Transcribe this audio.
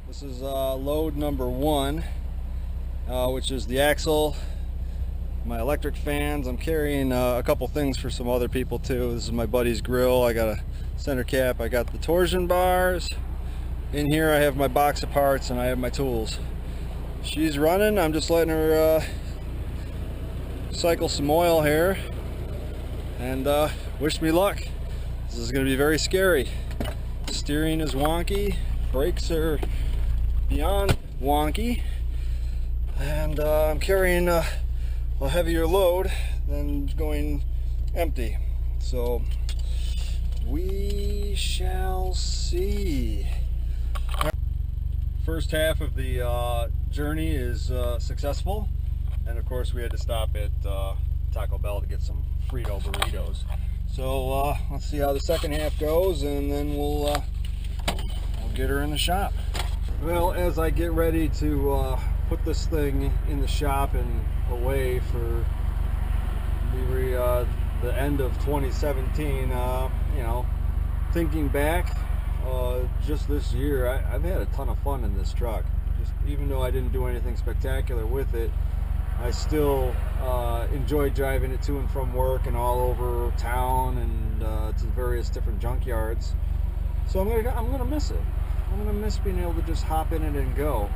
This is load number one, which is the axle, my electric fans. I'm carrying a couple things for some other people too. This is my buddy's grill. I got a center cap. I got the torsion bars. In here I have my box of parts and I have my tools. She's running. I'm just letting her cycle some oil here. And wish me luck. This is going to be very scary. Steering is wonky. Brakes are beyond wonky. And I'm carrying a heavier load than going empty. So we shall see. First half of the journey is successful. And of course we had to stop at Taco Bell to get some Frito burritos. So let's see how the second half goes, and then we'll get her in the shop. Well, as I get ready to put this thing in the shop and away for the end of 2017, you know, thinking back, just this year, I've had a ton of fun in this truck. Just even though I didn't do anything spectacular with it, I still enjoy driving it to and from work and all over town and to various different junkyards. So I'm gonna miss it. I'm gonna miss being able to just hop in it and go.